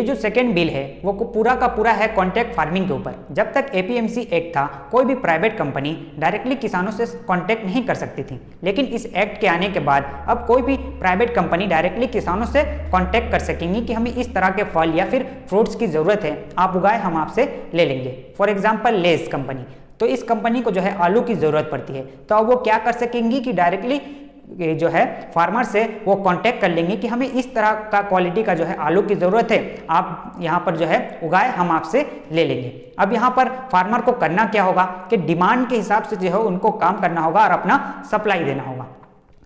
जो second bill है वो पूरा का पूरा है कॉन्ट्रैक्ट फार्मिंग के ऊपर। जब तक एपीएमसी एक्ट था कोई भी प्राइवेट कंपनी डायरेक्टली किसानों से कॉन्टैक्ट नहीं कर सकती थी, लेकिन इस एक्ट के आने के बाद अब कोई भी प्राइवेट कंपनी डायरेक्टली किसानों से कॉन्टैक्ट कर सकेंगी कि हमें इस तरह के फल या फिर फ्रूट्स की ज़रूरत है, आप उगाए हम आपसे ले लेंगे। फॉर एग्जाम्पल लेस कंपनी, तो इस कंपनी को जो है आलू की ज़रूरत पड़ती है, तो अब वो क्या कर सकेंगी कि डायरेक्टली जो है फार्मर से वो कांटेक्ट कर लेंगे कि हमें इस तरह का क्वालिटी का जो है आलू की ज़रूरत है, आप यहाँ पर जो है उगाए हम आपसे ले लेंगे। अब यहाँ पर फार्मर को करना क्या होगा कि डिमांड के हिसाब से जो है उनको काम करना होगा और अपना सप्लाई देना होगा।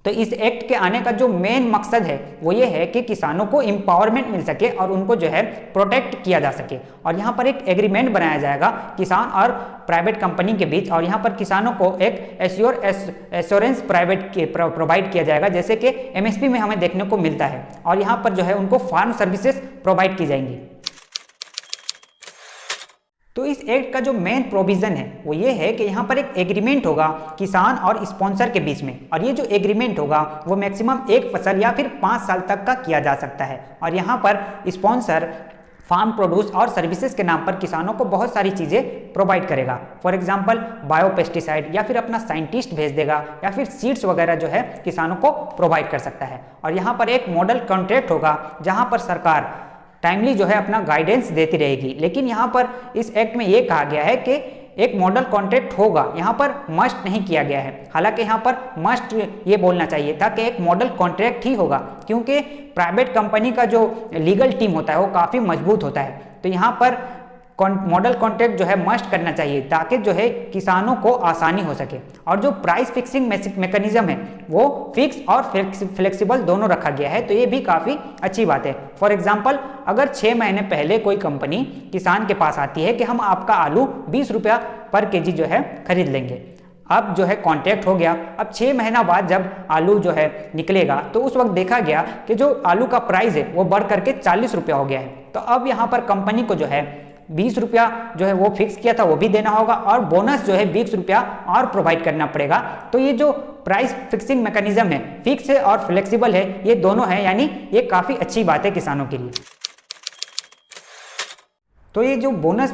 तो इस एक्ट के आने का जो मेन मकसद है वो ये है कि किसानों को एम्पावरमेंट मिल सके और उनको जो है प्रोटेक्ट किया जा सके। और यहाँ पर एक एग्रीमेंट बनाया जाएगा किसान और प्राइवेट कंपनी के बीच, और यहाँ पर किसानों को एक एश्योरेंस प्रोवाइड किया जाएगा, जैसे कि एमएसपी में हमें देखने को मिलता है। और यहाँ पर जो है उनको फार्म सर्विसेज प्रोवाइड की जाएंगी। तो इस एक्ट का जो मेन प्रोविजन है वो ये है कि यहाँ पर एक एग्रीमेंट होगा किसान और स्पॉन्सर के बीच में, और ये जो एग्रीमेंट होगा वो मैक्सिमम एक फसल या फिर 5 साल तक का किया जा सकता है। और यहाँ पर स्पॉन्सर फार्म प्रोड्यूस और सर्विसेज के नाम पर किसानों को बहुत सारी चीज़ें प्रोवाइड करेगा। फॉर एग्जांपल बायो पेस्टिसाइड, या फिर अपना साइंटिस्ट भेज देगा, या फिर सीड्स वगैरह जो है किसानों को प्रोवाइड कर सकता है। और यहाँ पर एक मॉडल कॉन्ट्रैक्ट होगा जहाँ पर सरकार टाइमली जो है अपना गाइडेंस देती रहेगी। लेकिन यहाँ पर इस एक्ट में ये कहा गया है कि एक मॉडल कॉन्ट्रैक्ट होगा, यहाँ पर मस्ट नहीं किया गया है। हालांकि यहाँ पर मस्ट ये बोलना चाहिए था कि एक मॉडल कॉन्ट्रैक्ट ही होगा, क्योंकि प्राइवेट कंपनी का जो लीगल टीम होता है वो काफ़ी मजबूत होता है। तो यहाँ पर मॉडल कॉन्ट्रैक्ट जो है मस्ट करना चाहिए ताकि जो है किसानों को आसानी हो सके। और जो प्राइस फिक्सिंग मैकेनिज्म है वो फिक्स और फ्लेक्सिबल दोनों रखा गया है, तो ये भी काफ़ी अच्छी बात है। फॉर एग्जांपल अगर 6 महीने पहले कोई कंपनी किसान के पास आती है कि हम आपका आलू 20 रुपया पर केजी जो है खरीद लेंगे, अब जो है कॉन्ट्रैक्ट हो गया। अब 6 महीना बाद जब आलू जो है निकलेगा तो उस वक्त देखा गया कि जो आलू का प्राइस है वो बढ़ करके 40 रुपया हो गया है। तो अब यहाँ पर कंपनी को जो है 20 रुपया जो है वो फिक्स किया था वो भी देना होगा, और बोनस जो है 20 रुपया और प्रोवाइड करना पड़ेगा। तो ये जो प्राइस फिक्सिंग मैकेनिज्म है, फिक्स है और फ्लेक्सिबल है, ये दोनों है, यानी ये काफ़ी अच्छी बात है किसानों के लिए। तो ये जो बोनस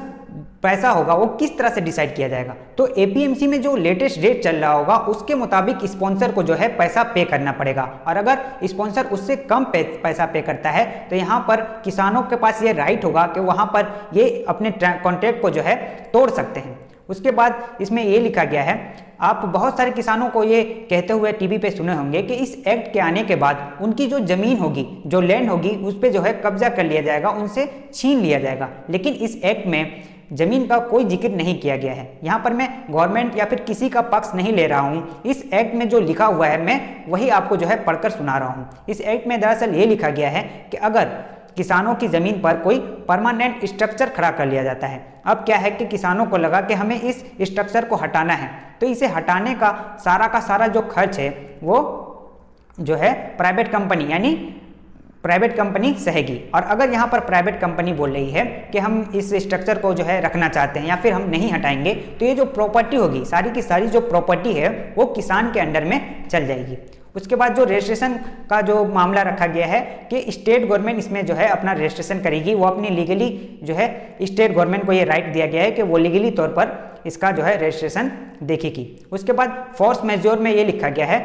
पैसा होगा वो किस तरह से डिसाइड किया जाएगा? तो एपीएमसी में जो लेटेस्ट रेट चल रहा होगा उसके मुताबिक स्पॉन्सर को जो है पैसा पे करना पड़ेगा, और अगर स्पॉन्सर उससे कम पैसा पे करता है तो यहाँ पर किसानों के पास ये राइट होगा कि वहाँ पर ये अपने कॉन्ट्रैक्ट को जो है तोड़ सकते हैं। उसके बाद इसमें ये लिखा गया है, आप बहुत सारे किसानों को ये कहते हुए टीवी पे सुने होंगे कि इस एक्ट के आने के बाद उनकी जो ज़मीन होगी, जो लैंड होगी, उस पर जो है कब्जा कर लिया जाएगा, उनसे छीन लिया जाएगा। लेकिन इस एक्ट में जमीन का कोई जिक्र नहीं किया गया है। यहाँ पर मैं गवर्नमेंट या फिर किसी का पक्ष नहीं ले रहा हूँ, इस एक्ट में जो लिखा हुआ है मैं वही आपको जो है पढ़कर सुना रहा हूँ। इस एक्ट में दरअसल ये लिखा गया है कि अगर किसानों की ज़मीन पर कोई परमानेंट स्ट्रक्चर खड़ा कर लिया जाता है, अब क्या है कि किसानों को लगा कि हमें इस स्ट्रक्चर को हटाना है, तो इसे हटाने का सारा जो खर्च है वो जो है प्राइवेट कंपनी यानी प्राइवेट कंपनी सहेगी। और अगर यहाँ पर प्राइवेट कंपनी बोल रही है कि हम इस स्ट्रक्चर को जो है रखना चाहते हैं या फिर हम नहीं हटाएंगे, तो ये जो प्रॉपर्टी होगी, सारी की सारी जो प्रॉपर्टी है वो किसान के अंडर में चल जाएगी। उसके बाद जो रजिस्ट्रेशन का जो मामला रखा गया है कि स्टेट गवर्नमेंट इसमें जो है अपना रजिस्ट्रेशन करेगी, वो अपनी लीगली जो है स्टेट गवर्नमेंट को ये राइट दिया गया है कि वो लीगली तौर पर इसका जो है रजिस्ट्रेशन देखेगी। उसके बाद फोर्स मेजोर में ये लिखा गया है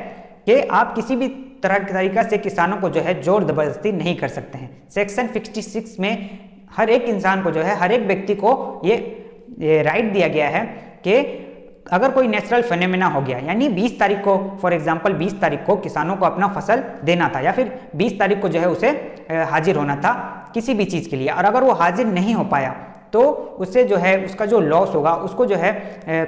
कि आप किसी भी तरह के तरीका से किसानों को जो है जोर जबरदस्ती नहीं कर सकते हैं। सेक्शन 66 में हर एक इंसान को जो है, हर एक व्यक्ति को ये राइट दिया गया है कि अगर कोई नेचुरल फिनोमेना हो गया, यानी 20 तारीख को फॉर एग्जांपल 20 तारीख को किसानों को अपना फसल देना था, या फिर 20 तारीख को जो है उसे हाजिर होना था किसी भी चीज़ के लिए, और अगर वो हाजिर नहीं हो पाया तो उससे जो है उसका जो लॉस होगा उसको जो है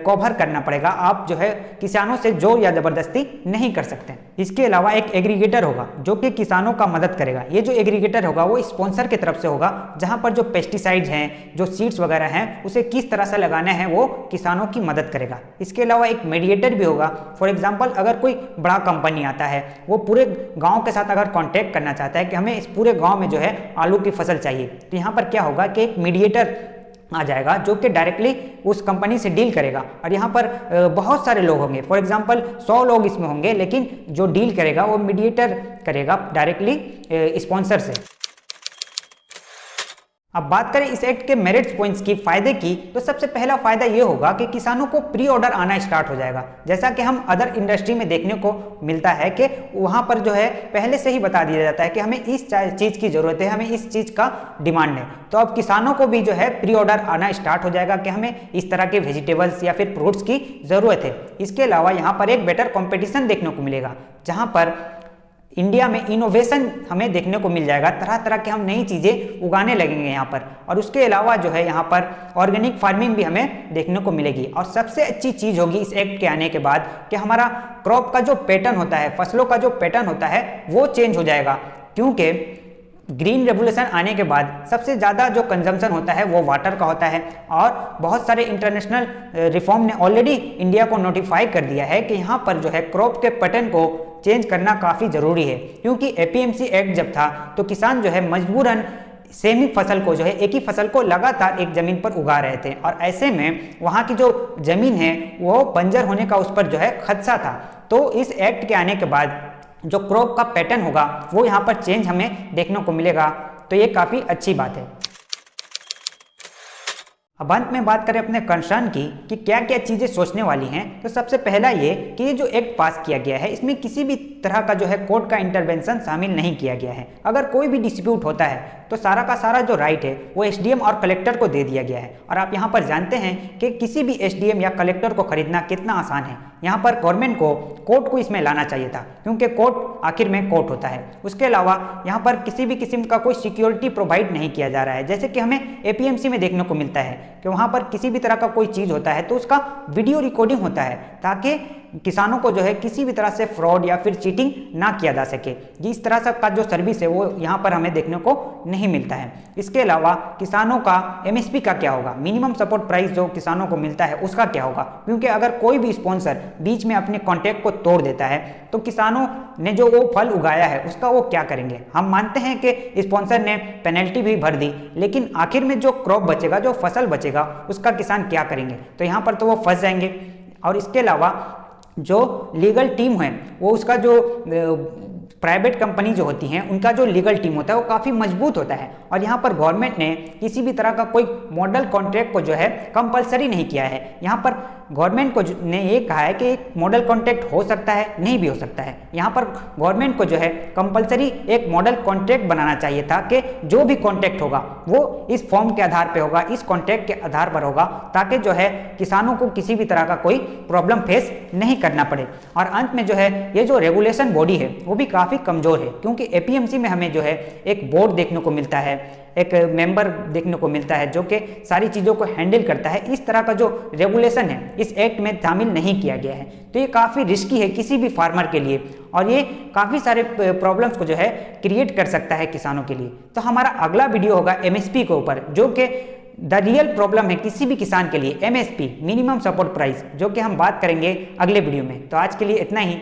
कवर करना पड़ेगा। आप जो है किसानों से जोर या ज़बरदस्ती नहीं कर सकते। इसके अलावा एक एग्रीगेटर होगा जो कि किसानों का मदद करेगा। ये जो एग्रीगेटर होगा वो स्पॉन्सर की तरफ से होगा, जहां पर जो पेस्टिसाइड्स हैं, जो सीड्स वगैरह हैं, उसे किस तरह से लगाना है वो किसानों की मदद करेगा। इसके अलावा एक मीडिएटर भी होगा। फॉर एग्जाम्पल अगर कोई बड़ा कंपनी आता है, वो पूरे गाँव के साथ अगर कॉन्टैक्ट करना चाहता है कि हमें इस पूरे गाँव में जो है आलू की फसल चाहिए, तो यहाँ पर क्या होगा कि एक मीडिएटर आ जाएगा जो कि डायरेक्टली उस कंपनी से डील करेगा। और यहाँ पर बहुत सारे लोग होंगे, फॉर एग्जांपल 100 लोग इसमें होंगे, लेकिन जो डील करेगा वो मीडिएटर करेगा डायरेक्टली स्पॉन्सर से। अब बात करें इस एक्ट के मेरिट्स पॉइंट्स की, फायदे की, तो सबसे पहला फायदा ये होगा कि किसानों को प्री ऑर्डर आना स्टार्ट हो जाएगा। जैसा कि हम अदर इंडस्ट्री में देखने को मिलता है कि वहां पर जो है पहले से ही बता दिया जाता है कि हमें इस चीज की जरूरत है, हमें इस चीज का डिमांड है। तो अब किसानों को भी जो है प्री ऑर्डर आना स्टार्ट हो जाएगा कि हमें इस तरह के वेजिटेबल्स या फिर फ्रूट्स की जरूरत है। इसके अलावा यहाँ पर एक बेटर कॉम्पिटिशन देखने को मिलेगा, जहां पर इंडिया में इनोवेशन हमें देखने को मिल जाएगा, तरह तरह के हम नई चीज़ें उगाने लगेंगे यहाँ पर। और उसके अलावा जो है यहाँ पर ऑर्गेनिक फार्मिंग भी हमें देखने को मिलेगी। और सबसे अच्छी चीज़ होगी इस एक्ट के आने के बाद कि हमारा क्रॉप का जो पैटर्न होता है, फसलों का जो पैटर्न होता है वो चेंज हो जाएगा, क्योंकि ग्रीन रेवोल्यूशन आने के बाद सबसे ज़्यादा जो कंजम्पशन होता है वो वाटर का होता है। और बहुत सारे इंटरनेशनल रिफॉर्म ने ऑलरेडी इंडिया को नोटिफाई कर दिया है कि यहाँ पर जो है क्रॉप के पैटर्न को चेंज करना काफ़ी ज़रूरी है, क्योंकि एपीएमसी एक्ट जब था तो किसान जो है मजबूरन सेम ही फसल को जो है एक ही फसल को लगातार एक जमीन पर उगा रहे थे, और ऐसे में वहाँ की जो जमीन है वो बंजर होने का उस पर जो है खदशा था। तो इस एक्ट के आने के बाद जो क्रॉप का पैटर्न होगा वो यहाँ पर चेंज हमें देखने को मिलेगा, तो ये काफ़ी अच्छी बात है। अब अंत में बात करें अपने कंसर्न की कि क्या क्या चीज़ें सोचने वाली हैं, तो सबसे पहला ये कि ये जो एक्ट पास किया गया है इसमें किसी भी तरह का जो है कोर्ट का इंटरवेंशन शामिल नहीं किया गया है। अगर कोई भी डिस्प्यूट होता है तो सारा का सारा जो राइट है वो एसडीएम और कलेक्टर को दे दिया गया है। और आप यहाँ पर जानते हैं कि किसी भी एसडीएम या कलेक्टर को खरीदना कितना आसान है। यहाँ पर गवर्नमेंट को कोर्ट को इसमें लाना चाहिए था, क्योंकि कोर्ट आखिर में कोर्ट होता है। उसके अलावा यहाँ पर किसी भी किस्म का कोई सिक्योरिटी प्रोवाइड नहीं किया जा रहा है, जैसे कि हमें एपीएमसी में देखने को मिलता है कि वहाँ पर किसी भी तरह का कोई चीज़ होता है तो उसका वीडियो रिकॉर्डिंग होता है, ताकि किसानों को जो है किसी भी तरह से फ्रॉड या फिर चीटिंग ना किया जा सके। इस तरह से का जो सर्विस है वो यहाँ पर हमें देखने को नहीं मिलता है। इसके अलावा किसानों का एमएसपी का क्या होगा, मिनिमम सपोर्ट प्राइस जो किसानों को मिलता है उसका क्या होगा, क्योंकि अगर कोई भी स्पॉन्सर बीच में अपने कॉन्ट्रैक्ट को तोड़ देता है तो किसानों ने जो वो फल उगाया है उसका वो क्या करेंगे। हम मानते हैं कि स्पॉन्सर ने पेनल्टी भी भर दी, लेकिन आखिर में जो क्रॉप बचेगा, जो फसल बचेगा, उसका किसान क्या करेंगे, तो यहाँ पर तो वो फंस जाएंगे। और इसके अलावा जो लीगल टीम है वो उसका जो प्राइवेट कंपनी जो होती हैं उनका जो लीगल टीम होता है वो काफ़ी मजबूत होता है। और यहाँ पर गवर्नमेंट ने किसी भी तरह का कोई मॉडल कॉन्ट्रैक्ट को जो है कंपलसरी नहीं किया है। यहाँ पर गवर्नमेंट को ने ये कहा है कि एक मॉडल कॉन्ट्रैक्ट हो सकता है, नहीं भी हो सकता है। यहाँ पर गवर्नमेंट को जो है कंपलसरी एक मॉडल कॉन्ट्रैक्ट बनाना चाहिए था कि जो भी कॉन्ट्रैक्ट होगा वो इस फॉर्म के आधार पर होगा, इस कॉन्ट्रैक्ट के आधार पर होगा, ताकि जो है किसानों को किसी भी तरह का कोई प्रॉब्लम फेस नहीं करना पड़े। और अंत में जो है ये जो रेगुलेशन बॉडी है वो भी काफ़ी कमजोर है, क्योंकि एपीएमसी में हमें जो है एक बोर्ड देखने को मिलता है, एक मेंबर देखने को मिलता है जो कि सारी चीज़ों को हैंडल करता है। इस तरह का जो रेगुलेशन है इस एक्ट में शामिल नहीं किया गया है, तो ये काफ़ी रिस्की है किसी भी फार्मर के लिए, और ये काफ़ी सारे प्रॉब्लम्स को जो है क्रिएट कर सकता है किसानों के लिए। तो हमारा अगला वीडियो होगा एमएसपी के ऊपर, जो कि द रियल प्रॉब्लम है किसी भी किसान के लिए, एमएसपी, मिनिमम सपोर्ट प्राइस, जो कि हम बात करेंगे अगले वीडियो में। तो आज के लिए इतना ही।